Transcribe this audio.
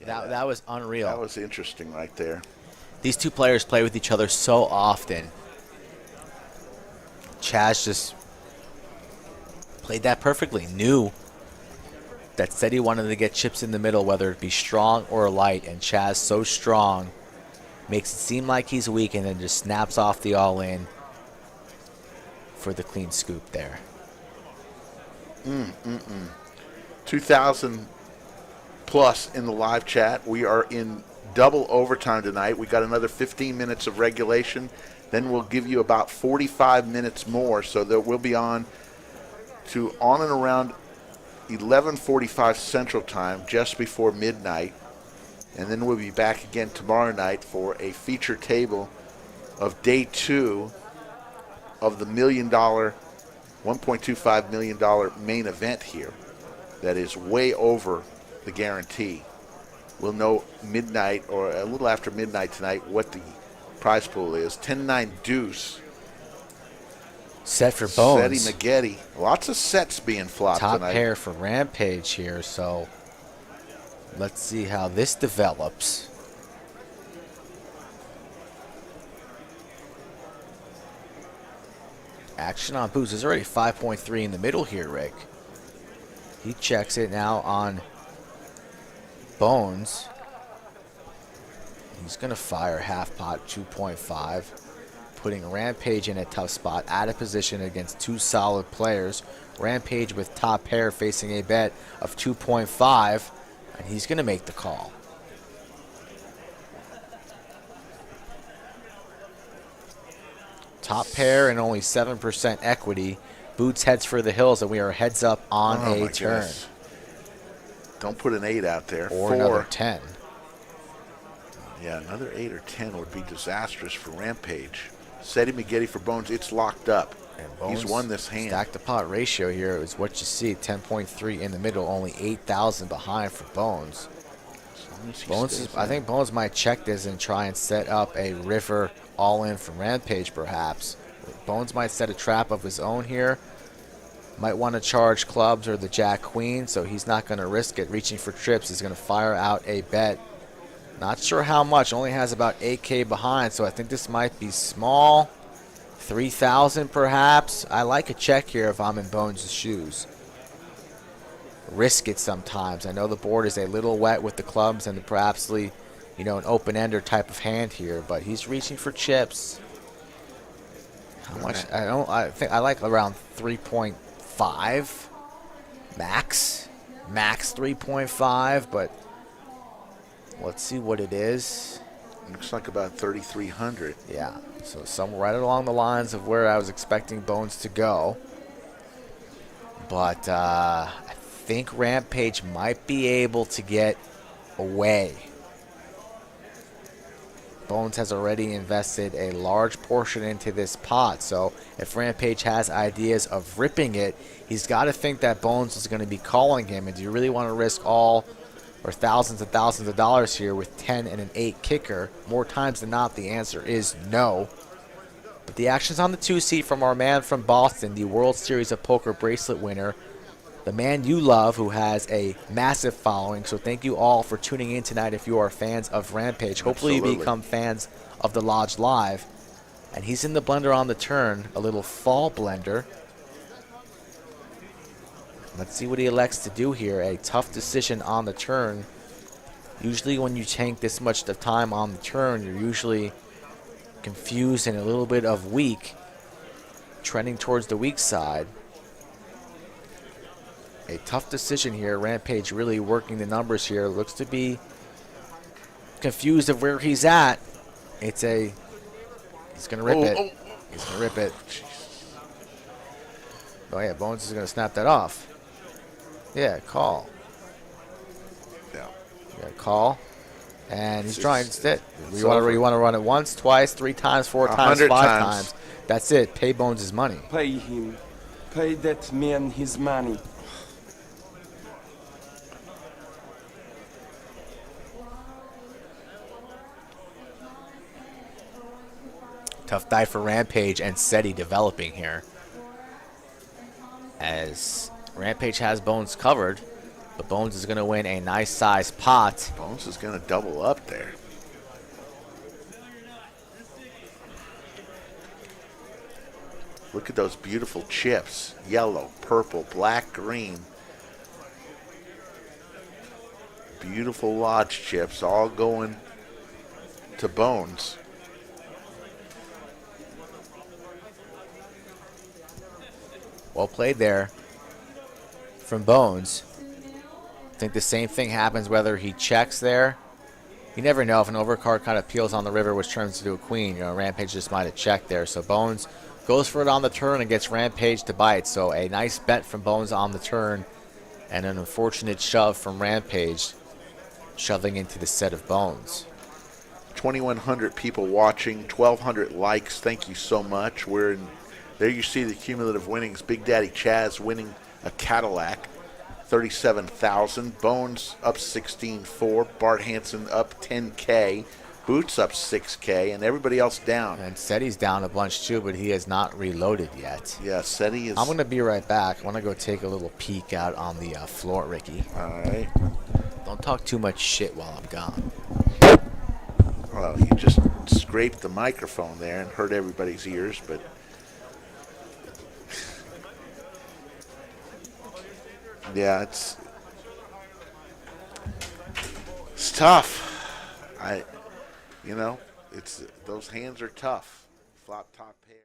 That was unreal. That was interesting right there. These two players play with each other so often. Chaz just played that perfectly. Knew that said he wanted to get chips in the middle, whether it be strong or light, and Chaz so strong makes it seem like he's weak and then just snaps off the all-in for the clean scoop there. 2,000 plus in the live chat. We are in double overtime tonight. We got another 15 minutes of regulation. Then we'll give you about 45 minutes more, so that we'll be on and around 11:45 Central Time, just before midnight. And then we'll be back again tomorrow night for a feature table of day 2 of the $1.25 million main event here. That is way over the guarantee. We'll know midnight or a little after midnight tonight what the prize pool is. 10-9 deuce. Set for Bones. Seti Maggette. Lots of sets being flopped Top tonight. pair for Rampage here, so let's see how this develops. Action on Boots is already 5.3 in the middle here, Rick. He checks it now on Bones. He's going to fire half pot 2.5, putting Rampage in a tough spot, out of position against two solid players. Rampage with top pair facing a bet of 2.5, and he's going to make the call. Top pair and only 7% equity. Boots heads for the hills, and we are heads up on a turn. Goodness. Don't put an 8 out there. Or 4. another 10. Yeah, another 8 or 10 would be disastrous for Rampage. Seti Maggette for Bones. It's locked up. He's won this hand. Stack to pot ratio here is what you see. 10.3 in the middle, only 8,000 behind for Bones. I think Bones might check this and try and set up a river all-in from Rampage, perhaps. Bones might set a trap of his own here. Might want to charge clubs or the Jack-Queen, so he's not going to risk it. Reaching for trips, he's going to fire out a bet. Not sure how much, only has about 8K behind, so I think this might be small. 3,000 perhaps. I like a check here if I'm in Bones' shoes. Risk it sometimes. I know the board is a little wet with the clubs and perhaps an open-ender type of hand here, but he's reaching for chips. How much? I think I like around 3.5 max 3.5, but let's see what it is. Looks like about 3,300. Yeah, so somewhere right along the lines of where I was expecting Bones to go. But I think Rampage might be able to get away. Bones has already invested a large portion into this pot, so if Rampage has ideas of ripping it, he's got to think that Bones is going to be calling him. And do you really want to risk all or thousands and thousands of dollars here with 10 and an 8 kicker? More times than not, the answer is no. But the action's on the 2 seat from our man from Boston, the World Series of Poker bracelet winner, the man you love, who has a massive following. So thank you all for tuning in tonight if you are fans of Rampage. Hopefully you become fans of the Lodge Live. And he's in the blender on the turn, a little fall blender. Let's see what he elects to do here. A tough decision on the turn. Usually when you tank this much of time on the turn, you're usually confused and a little bit of weak, trending towards the weak side. A tough decision here. Rampage really working the numbers here. Looks to be confused of where he's at. He's going to rip it. He's going to rip it. Oh, yeah, Bones is going to snap that off. Yeah, call. Yeah. Call. And he's trying to. You want to run it once, twice, 3 times, 4 times, 5 times. That's it. Pay Bones his money. Pay him. Pay that man his money. Tough die for Rampage and Seti developing here. As Rampage has Bones covered, But Bones is going to win a nice size pot. Bones is going to double up there. Look at those beautiful chips. Yellow, purple, black, green. Beautiful lodge chips all going to Bones. Well played there from Bones. I think the same thing happens whether he checks there. You never know if an overcard kind of peels on the river, which turns into a queen. You know, Rampage just might have checked there. So Bones goes for it on the turn and gets Rampage to bite. So a nice bet from Bones on the turn and an unfortunate shove from Rampage, shoving into the set of Bones. 2,100 people watching, 1,200 likes. Thank you so much. We're in. There you see the cumulative winnings. Big Daddy Chaz winning a Cadillac, 37,000. Bones up 16.4. Bart Hansen up 10K. Boots up 6K, and everybody else down. And Seti's down a bunch too, but he has not reloaded yet. Yeah, Seti is. I'm going to be right back. I want to go take a little peek out on the floor, Ricky. All right. Don't talk too much shit while I'm gone. Well, you just scraped the microphone there and hurt everybody's ears, but yeah, it's tough. It's those hands are tough. Flop top pair.